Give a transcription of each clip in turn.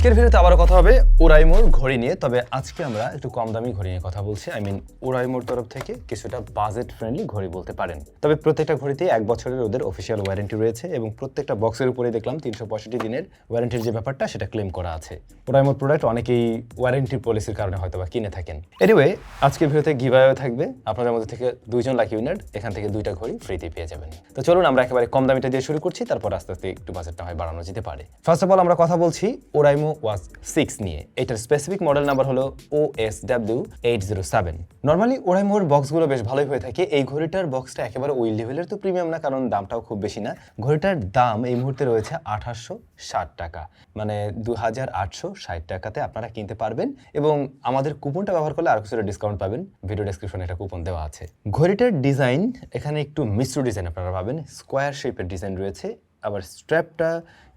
আজকের ভিডিওতে আবারও কথা হবে ওরাইমোর ঘড়ি নিয়ে। তবে আজকে আমরা একটু কম দামি ঘড়ি নিয়ে কথা বলছি। ওরাইমোর তরফ থেকে কিছুটা বাজেট ফ্রেন্ডলি ঘড়ি বলতে পারেন। তবে প্রত্যেকটা ঘড়িতেই 1 বছরের ওদের অফিসিয়াল ওয়ারেন্টি রয়েছে এবং প্রত্যেকটা বক্সের উপরে দেখলাম 365 দিনের ওয়ারেন্টির যে ব্যাপারটা সেটা ক্লেম করা আছে। ওরাইমোর প্রোডাক্ট অনেকেই ওয়ারেন্টি পলিসির কারণে হয়তোবা কিনে থাকেন। এনিওয়ে, আজকের ভিডিওতে গিভঅ্যাওয়ে থাকবে। আপনাদের মধ্যে থেকে 2 জন লাকি উইনার এখান থেকে 2টা ঘড়ি ফ্রিতে পেয়ে যাবেন। তো চলুন আমরা একেবারে কম দামিটা দিয়ে শুরু করছি, তারপর আস্তে আস্তে একটু বাজেটটা হয় বাড়ানো যেতে পারে। ফার্স্ট অফ অল আমরা কথা বলছি ওরাইমো ওয়াচ 6 নিয়ে। এটার স্পেসিফিক মডেল নাম্বার হলো OSW807। নরমালি ওরাইমোর বক্সগুলো বেশ ভালোই হয়ে থাকে। এই ঘড়িটার বক্সটা একেবারে ওই লেভেলের তো প্রিমিয়াম না, কারণ দামটাও খুব বেশি না। ঘড়িটার দাম এই মুহূর্তে রয়েছে 2860 টাকা, মানে 2860 টাকাতে আপনারা কিনতে পারবেন এবং আমাদের কুপনটা ব্যবহার করলে আর কিছুটা ডিসকাউন্ট পাবেন। ভিডিও ডেসক্রিপশনে একটা কুপন দেওয়া আছে। ঘড়িটার ডিজাইন এখানে একটু মিশ্র ডিজাইন আপনারা পাবেন। স্কোয়ার শেপের ডিজাইন রয়েছে, আবার স্ট্র্যাপটা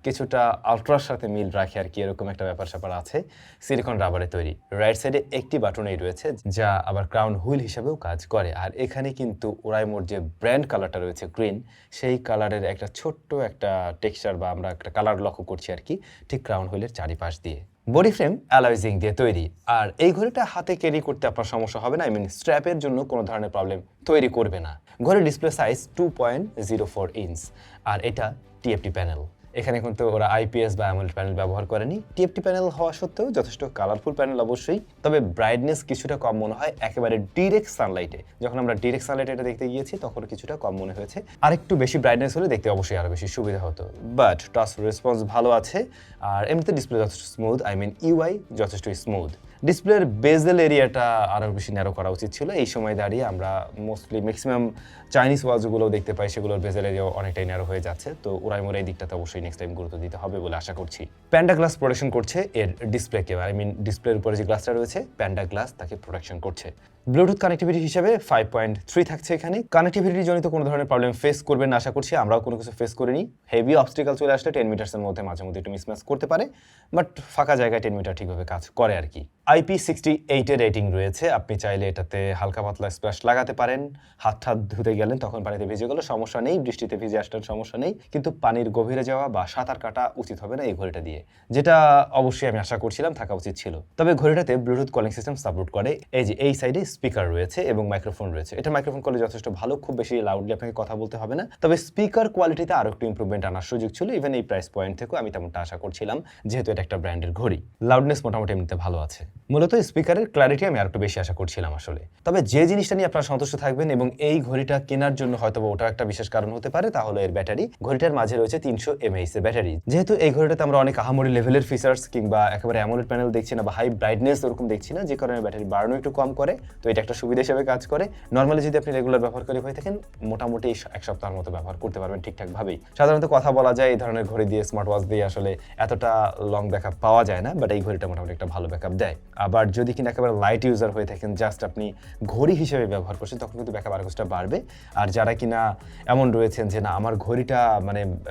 কিছুটা আলট্রার সাথে মিল রাখে আর কি, এরকম একটা ব্যাপার স্যাপার আছে। সিলিকন রাবারে তৈরি। রাইট সাইডে একটি বাটনই রয়েছে যা আবার ক্রাউন হুইল হিসেবেও কাজ করে। আর এখানে কিন্তু ওরাইমোর যে ব্র্যান্ড কালারটা রয়েছে গ্রিন, সেই কালারের একটা ছোট্ট একটা টেক্সচার বা আমরা একটা কালার লক্ষ্য করছি আর কি, ঠিক ক্রাউন হুইলের চারিপাশ দিয়ে। বডি ফ্রেম অ্যালয় জিঙ্ক দিয়ে তৈরি। আর এই ঘড়িটা হাতে ক্যারি করতে আপনার সমস্যা হবে না। স্ট্র্যাপের জন্য কোনো ধরনের প্রবলেম তৈরি করবে না। ঘড়ির ডিসপ্লে সাইজ 2.04 ইঞ্চ আর এটা টিএফটি প্যানেল। এখানে কিন্তু ওরা আইপিএস বা অ্যামোলেড প্যানেল ব্যবহার করেনি। টিএফটি প্যানেল হওয়া সত্ত্বেও যথেষ্ট কালারফুল প্যানেল অবশ্যই, তবে ব্রাইটনেস কিছুটা কম মনে হয় একেবারে ডিরেক্ট সানলাইটে। যখন আমরা ডিরেক্ট সানলাইটে এটা দেখতে গিয়েছি তখন কিছুটা কম মনে হয়েছে। আর একটু বেশি ব্রাইটনেস হলে দেখতে অবশ্যই আরও বেশি সুবিধা হতো, বাট টাচ রেসপন্স ভালো আছে। আর এমনিতে ডিসপ্লে যথেষ্ট স্মুথ, ইউআই যথেষ্ট স্মুথ। ডিসপ্লের বেজেল এরিয়াটা আরও বেশি ন্যারো করা উচিত ছিল। এই সময় দাঁড়িয়ে আমরা মোস্টলি ম্যাক্সিমাম চাইনিজ ওয়াচগুলোও দেখতে পাই, সেগুলোর বেজেল এরিয়াও অনেকটাই ন্যারো হয়ে যাচ্ছে। তো ওরাইমোর এই দিকটাতে অবশ্যই নেক্সট টাইম গুরুত্ব দিতে হবে বলে আশা করছি। প্যান্ডা গ্লাস প্রোটেকশন করছে এর ডিসপ্লেকে, ডিসপ্লের উপরে যে গ্লাসটা রয়েছে প্যান্ডা গ্লাস তাকে প্রোটেকশন করছে। ব্লুটুথ কানেক্টিভিটি হিসেবে 5.3 থাকছে এখানে। কানেক্টিভিটি জনিত কোনো ধরনের প্রবলেম ফেস করবেন না আশা করছি। আমরাও কোনো কিছু ফেস করিনি। হেভি অবস্টিকাল চলে আসলে 10 মিটার্সের মধ্যে মাঝে মধ্যে একটু মিসম্যাচ করতে পারে, বাট ফাঁকা জায়গায় 10 মিটার ঠিকভাবে কাজ করে আর কি। IP68 এর রেটিং রয়েছে। আপনি চাইলে এটাতে হালকা পাতলা স্প্ল্যাশ লাগাতে পারেন। হাত ধুতে গেলেন তখন পানিতে ভিজে গেল সমস্যা নেই, বৃষ্টিতে ভিজে আসলে সমস্যা নেই, কিন্তু পানির গভীরে যাওয়া বা সাঁতার কাটা উচিত হবে না এই ঘড়িটা দিয়ে, যেটা অবশ্যই আমি আশা করছিলাম থাকা উচিত ছিল। তবে ঘড়িটাতে ব্লুটুথ কলিং সিস্টেম সাপোর্ট করে। এই যে এই সাইডে স্পিকার রয়েছে এবং মাইক্রোফোন রয়েছে। এটা মাইক্রোফোন কলে যথেষ্ট ভালো, খুব বেশি লাউডলি আপনাকে কথা বলতে হবে না। তবে স্পিকার কোয়ালিটিতে আরো একটু ইমপ্রুভমেন্ট আনার সুযোগ ছিল। ইভেন এই প্রাইস পয়েন্ট থেকেও আমি তেমনটা আশা করছিলাম, যেহেতু এটা একটা ব্র্যান্ডের ঘড়ি। লাউডনেস মোটামুটি এমনিতে ভালো আছে। মূলত স্পিকারের ক্ল্যারিটি আমি আরেকটু বেশি আশা করছিলাম আসলে। তবে যে জিনিসটা নিয়ে আপনারা সন্তুষ্ট থাকবেন এবং এই ঘড়িটা কেনার জন্য হয়তো ওটা একটা বিশেষ কারণ হতে পারে, তাহলে এর ব্যাটারি। ঘড়িটার মাঝে রয়েছে 300 mAh এর ব্যাটারি। যেহেতু এই ঘড়িটাতে আমরা অনেক আহামরি লেভেলের ফিচার্স কিংবা একেবারে অ্যামোলেড প্যানেল দেখছি না বা হাই ব্রাইটনেস ওরকম দেখছি না, যে কারণে ব্যাটারি বাড়ানো একটু কম করে, তো এটা একটা সুবিধা হিসেবে কাজ করে। নর্মালি যদি আপনি রেগুলার ব্যবহারকারী হয়ে থাকেন, মোটামুটি 1 সপ্তাহের মতো ব্যবহার করতে পারবেন ঠিকঠাকভাবেই। সাধারণত কথা বলা যায় এই ধরনের ঘড়ি দিয়ে, স্মার্ট ওয়াচ দিয়ে আসলে এতটা লং ব্যাকআপ পাওয়া যায় না, বাট এই ঘড়িটা মোটামুটি একটা ভালো ব্যাকআপ দেয়। আবার যদি কিনা একেবারে লাইট ইউজার হয়ে থাকেন, জাস্ট আপনি ঘড়ি হিসেবে ব্যবহার করছেন, তখন কিন্তু ব্যাকআপ আরো কিছুটা বাড়বে। আর যারা কিনা এমন রয়েছেন যে না আমার ঘড়িটা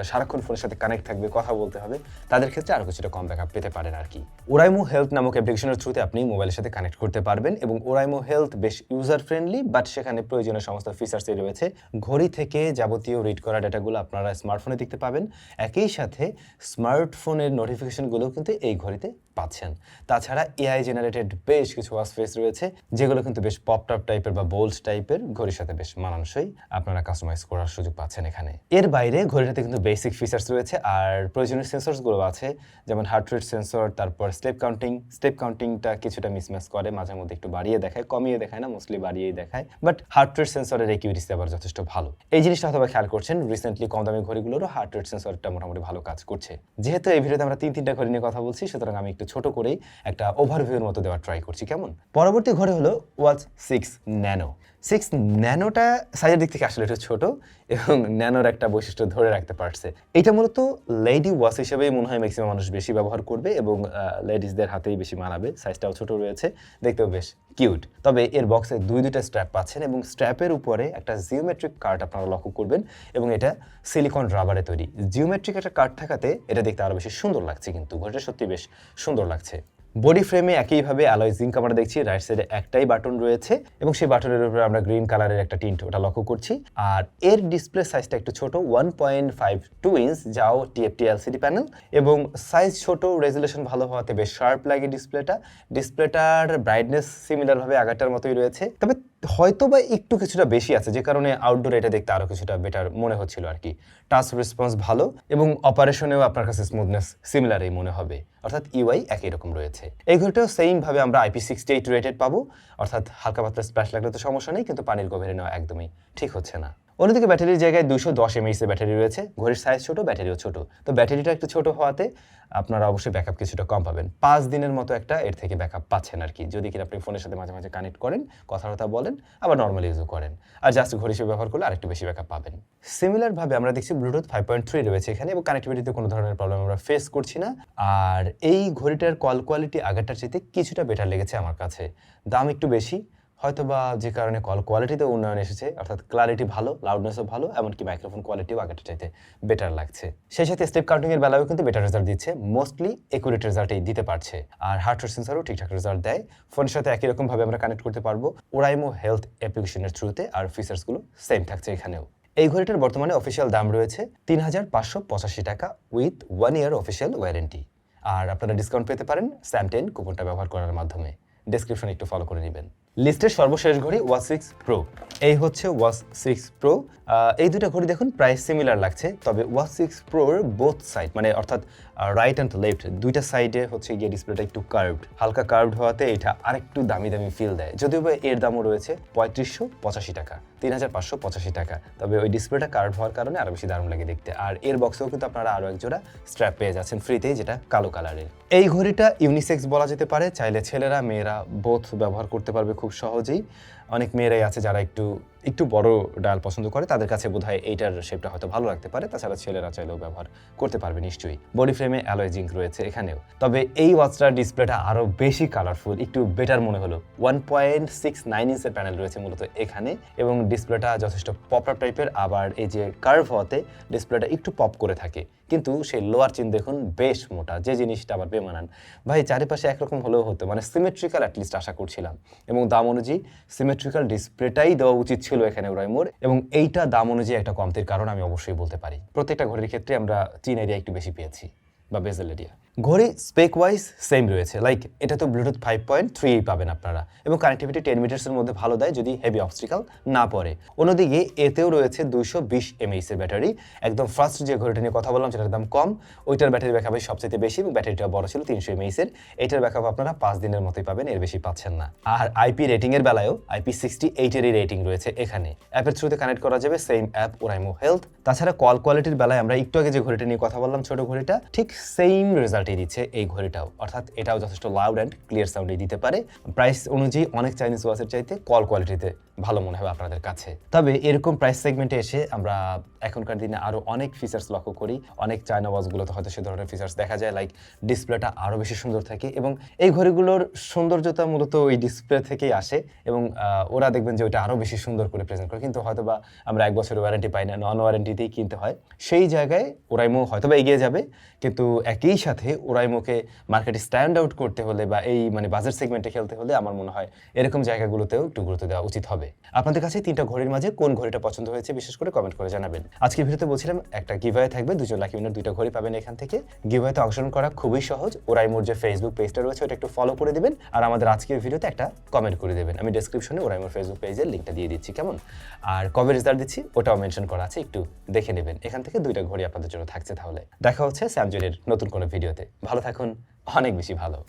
সারাক্ষণ ফোনের সাথে কানেক্ট থাকবে, কথা বলতে হবে, তাদের ক্ষেত্রে আরো কিছুটা কম ব্যাকআপ পেতে পারেন আর কি। ওরাইমো হেলথ নামক অ্যাপ্লিকেশনের থ্রুতে আপনি মোবাইলের সাথে কানেক্ট করতে পারবেন এবং ওরাইমো হেলথ বেশ ইউজার ফ্রেন্ডলি, বাট সেখানে প্রয়োজনীয় সমস্ত ফিচার্সই রয়েছে। ঘড়ি থেকে যাবতীয় রিড করা ডেটাগুলো আপনারা স্মার্টফোনে দেখতে পাবেন। একই সাথে স্মার্টফোনের নোটিফিকেশনগুলো কিন্তু এই ঘড়িতে পাচ্ছেন। তাছাড়া এআই জেনারেটেড বেশ কিছু ওয়াচ ফেস রয়েছে, যেগুলো কিন্তু বেশ পপটপ টাইপের বা বোল্ড টাইপের, ঘড়ির সাথে বেশ মানানসই আপনারা কাস্টমাইজ করার সুযোগ পাচ্ছেন এখানে। এর বাইরে ঘড়িটাতে কিন্তু বেসিক ফিচার্স রয়েছে আর প্রয়োজনীয় সেন্সরসগুলো আছে, যেমন হার্ট রেট সেন্সর, তারপর স্টেপ কাউন্টিংটা কিছুটা মিসম্যাচ করে, মাঝে মধ্যে একটু বাড়িয়ে দেখায়, কমিয়ে দেখায় না, মোস্টলি বাড়িয়েই দেখায়, বাট হার্ট রেট সেন্সরের একিউরেসি আবার যথেষ্ট ভালো। এই জিনিসটা হয়তো খেয়াল করছেন, রিসেন্টলি কম দামি ঘড়িগুলোরও হার্ট রেট সেন্সরটা মোটামুটি ভালো কাজ করছে। যেহেতু এই ভিডিওতে আমরা 3টা ঘড়ি নিয়ে কথা বলছি, সুতরাং আমি একটু ছোট করেই একটা ওভারভিউর মতো দেওয়ার ট্রাই করছি, কেমন? পরবর্তী ঘড়ি হলো ওয়াচ 6 ন্যানো। 6 ন্যানোটা সাইজের দিক থেকে আসলে একটু ছোট এবং ন্যানোর একটা বৈশিষ্ট্য ধরে রাখতে পারছে। এটা মূলত লেডি ওয়াচ হিসেবেই মনে হয় ম্যাক্সিমাম মানুষ বেশি ব্যবহার করবে এবং লেডিসদের হাতেই বেশি মানাবে। সাইজটাও ছোট রয়েছে, দেখতেও বেশ কিউট। তবে এর বক্সে দুইটা স্ট্র্যাপ পাচ্ছেন এবং স্ট্র্যাপের উপরে একটা জিওমেট্রিক কার্ড আপনারা লক্ষ্য করবেন এবং এটা সিলিকন রাবারে তৈরি। জিওমেট্রিক একটা কার্ড থাকাতে এটা দেখতে আরো বেশি সুন্দর লাগছে, কিন্তু ঘড়িটা সত্যি বেশ সুন্দর লাগছে। বডি ফ্রেমে একইভাবে অ্যালয় জিঙ্ক আমরা দেখছি, রাইট সাইডে একটাই বাটন রয়েছে এবং সেই বাটনের উপরে আমরা গ্রিন কালারের একটা টিন্ট ওটা লক্ষ্য করছি। আর এর ডিসপ্লে সাইজটা একটু ছোট, 1.52 ইঞ্চ, যাও টিএফটি এলসিডি প্যানেল এবং সাইজ ছোট, রেজুলেশন ভালো হওয়াতে বেশ শার্প লাগে ডিসপ্লেটার ব্রাইটনেস সিমিলারভাবে আগেরটার মতোই রয়েছে, তবে হয়তো বা একটু কিছুটা বেশি আছে, যে কারণে আউটডোর এটা দেখতে আরো কিছুটা বেটার মনে হচ্ছিল আর কি। টাচ রেসপন্স ভালো এবং অপারেশনেও আপনার কাছে স্মুথনেস সিমিলারই মনে হবে, অর্থাৎ ইউআই একই রকম রয়েছে। এই ঘড়িটাও সেম ভাবে আমরা IP68 রেটেড পাবো, অর্থাৎ হালকা পাতলা স্প্ল্যাশ লাগলে তো সমস্যা নেই, কিন্তু পানির গভীরে নেওয়া একদমই ঠিক হচ্ছে না। অন্যদিকে ব্যাটারির জায়গায় 210 mAh এর ব্যাটারি রয়েছে, ঘড়ির সাইজ ছোট, ব্যাটারিও ছোট, তো ব্যাটারিটা একটু ছোট হওয়াতে আপনারা অবশ্যই ব্যাকআপ কিছুটা কম পাবেন। 5 দিনের মতো একটা এর থেকে ব্যাকআপ পাচ্ছেন আর কি, যদি কিনা আপনি ফোনের সাথে মাঝে মাঝে কানেক্ট করেন, কথাবার্তা বলেন, আবার নর্মাল ইউজও করেন, আর জাস্ট ঘড়ি হিসেবে ব্যবহার করলে আরেকটু বেশি ব্যাকআপ পাবেন। সিমিলার ভাবে আমরা দেখছি ব্লুটুথ 5.3 রয়েছে এখানে এবং কানেক্টিভিটিতে কোনো ধরনের প্রবলেম আমরা ফেস করছি না। আর এই ঘড়িটার কল কোয়ালিটি আগেরটার চাইতে কিছুটা বেটার লেগেছে আমার কাছে, দাম একটু বেশি হয়তোবা, যে কারণে কল কোয়ালিটিতে উন্নয়ন এসেছে, অর্থাৎ ক্লারিটি ভালো, লাউডনেসও ভালো, এমনকি মাইক্রোফোন কোয়ালিটিও আগেরটা চাইতে বেটার লাগছে। সেই সাথে স্টেপ কাউন্টিং এর বেলায়ও কিন্তু বেটার রেজাল্ট দিচ্ছে, মোস্টলি একুরেট রেজাল্টই দিতে পারছে। আর হার্ট রেট সেন্সরও ঠিকঠাক রেজাল্ট দেয়। ফোনের সাথে একই রকম ভাবে আমরা কানেক্ট করতে পারবো ওরাইমো হেলথ অ্যাপ্লিকেশনের থ্রুতে, আর ফিচার্সগুলো সেম থাকছে এখানেও। এই ঘড়িটার বর্তমানে অফিসিয়াল দাম রয়েছে ৩,৫৮৫ টাকা উইথ 1 ইয়ার অফিসিয়াল ওয়ারেন্টি। আর আপনারা ডিসকাউন্ট পেতে পারেন SamZone কুপনটা ব্যবহার করার মাধ্যমে। ডেসক্রিপশন একটু ফলো করে নেবেন। লিস্টের সর্বশেষ ঘড়ি ওয়াচ 6 প্রো। এই হচ্ছে ওয়াচ 6 প্রো। এই দুটো ঘড়ি দেখুন প্রায় সিমিলার লাগছে, তবে ওয়াচ 6 প্রোর বোথ সাইড, মানে অর্থাৎ রাইট অ্যান্ড লেফট দুইটা সাইডে হচ্ছে গিয়ে ডিসপ্লেটা একটু কার্ভড, হালকা কার্ভড হওয়াতে এটা আরেকটু দামি ফিল দেয়। যদিও বা এর দামও রয়েছে ৩৫৮৫ টাকা, ৩৫৮৫ টাকা, তবে ওই ডিসপ্লেটা কার্ভ হওয়ার কারণে আরো বেশি দারুণ লাগে দেখতে। আর এর বক্সেও কিন্তু আপনারা আরো এক জোড়া স্ট্র্যাপ পেয়ে যাচ্ছেন ফ্রিতেই, যেটা কালো কালারের। এই ঘড়িটা ইউনিসেক্স বলা যেতে পারে, চাইলে ছেলেরা মেয়েরা বোথ ব্যবহার করতে পারবে খুব সহজেই। অনেক মেয়েরাই আছে যারা একটু বড় ডায়াল পছন্দ করে, তাদের কাছে বোধহয় এইটার শেপটা হয়তো ভালো লাগতে পারে, তাছাড়া ছেলেরা চাইলেও ব্যবহার করতে পারবে নিশ্চয়ই। বডি ফ্রেমে অ্যালয় জিঙ্ক রয়েছে এখানেও, তবে এই ওয়াচটার ডিসপ্লেটা আরো বেশি কালারফুল, একটু বেটার মনে হলো। 1.69 ইঞ্চের প্যানেল রয়েছে মূলত এখানে এবং ডিসপ্লেটা যথেষ্ট পপ আপ টাইপের, আবার এই যে কার্ভ হওয়াতে ডিসপ্লেটা একটু পপ করে থাকে, কিন্তু সেই লোয়ার চিন দেখুন বেশ মোটা, যে জিনিসটা আবার বেমানান। ভাই চারিপাশে একরকম হলেও হতো, মানে সিমেট্রিক্যাল অ্যাটলিস্ট আশা করছিলাম, এবং দাম অনুযায়ী সিমেট্রিক্যাল ডিসপ্লেটাই দেওয়া উচিত ছিল এখানে ওরাইমোর, এবং এইটা দাম অনুযায়ী একটা কমতির কারণ আমি অবশ্যই বলতে পারি। প্রত্যেকটা ঘড়ির ক্ষেত্রে আমরা চিন এরিয়া একটু বেশি পেয়েছি, বা বেজেল এরিয়া। ঘড়ি স্পেক ওয়াইজ সেম রয়েছে, লাইক এটা তো ব্লুটুথ 5.3 পাবেন আপনারা, এবং কানেক্টিভিটি 10 মিটার্সের মধ্যে ভালো দেয় যদি হেভি অবস্ট্রিকাল না পড়ে। অন্যদিকে এতেও রয়েছে 220 mAh এর ব্যাটারি। একদম ফার্স্ট যে ঘড়িটা নিয়ে কথা বললাম সেটার দাম কম, ওইটার ব্যাটারি ব্যাকআপ সবচেয়ে বেশি এবং ব্যাটারিটা বড় ছিল 300 mAh এর। এটার ব্যাকআপ আপনারা 5 দিনের মতোই পাবেন, এর বেশি পাচ্ছেন না। আর আইপি রেটিং এর বেলায়ও IP68 এরই রেটিং রয়েছে এখানে। অ্যাপের থ্রুতে কানেক্ট করা যাবে, সেম অ্যাপ ওরাইমো হেলথ। তাছাড়া কল কোয়ালিটির বেলায় আমরা একটু আগে যে ঘড়িটা নিয়ে কথা বললাম ছোট ঘড়িটা, ঠিক সেম রেজাল্ট দিচ্ছে এই ঘড়িটাও, অর্থাৎ এটাও যথেষ্ট লাউড অ্যান্ড ক্লিয়ার সাউন্ডই দিতে পারে। প্রাইস অনুযায়ী অনেক চাইনিজ ওয়াচের চাইতে কল কোয়ালিটিতে ভালো মনে হবে আপনাদের কাছে। তবে এরকম প্রাইস সেগমেন্টে এসে আমরা এখনকার দিনে আরো অনেক ফিচার্স লক্ষ্য করি। অনেক চায়না ওয়াচগুলোতে হয়তো সে ধরনের ফিচার্স দেখা যায়, লাইক ডিসপ্লেটা আরো বেশি সুন্দর থাকে, এবং এই ঘড়িগুলোর সৌন্দর্যতা মূলত ওই ডিসপ্লে থেকেই আসে, এবং ওরা দেখবেন যে ওইটা আরো বেশি সুন্দর করে প্রেজেন্ট করে। কিন্তু হয়তোবা আমরা 1 বছরের ওয়ারেন্টি পাই না, নন ওয়ারেন্টিতেই কিনতে হয়। সেই জায়গায় ওরাইমো হয়তোবা এগিয়ে যাবে, কিন্তু একই সাথে ওরাইমোকে মার্কেটে স্ট্যান্ড আউট করতে হলে বা এই মানে বাজেট সেগমেন্টে খেলতে হলে আমার মনে হয় এরকম জায়গাগুলোতেও একটু গুরুত্ব দেওয়া উচিত হবে। আপনাদের কাছে 3টা ঘড়ির মাঝে কোন ঘড়িটা পছন্দ হয়েছে বিশেষ করে কমেন্ট করে জানাবেন। আজকের ভিডিওতে বলছিলাম একটা গিভঅ্যাওয়ে থাকবে, 2জন লাকি উইনার 2টা ঘড়ি পাবেন এখান থেকে। গিভঅ্যাওয়েতে অংশগ্রহণ করা খুবই সহজ, ওরাইমোর যে ফেসবুক পেজটা রয়েছে ওটা একটু ফলো করে দিবেন, আর আমাদের আজকের ভিডিওতে একটা কমেন্ট করে দেবেন। আমি ডেসক্রিপশনে ওরাইমোর ফেসবুক পেজের লিঙ্কটা দিয়ে দিচ্ছি, কেমন? আর কবে রেজাল্ট দিচ্ছি ওটাও মেনশন করা আছে, একটু দেখে নেবেন। এখান থেকে 2টা ঘড়ি আপনাদের জন্য থাকছে। তাহলে দেখা হচ্ছে SamZone'র নতুন কোনো ভিডিওতে। ভালো থাকুন, অনেক বেশি ভালো।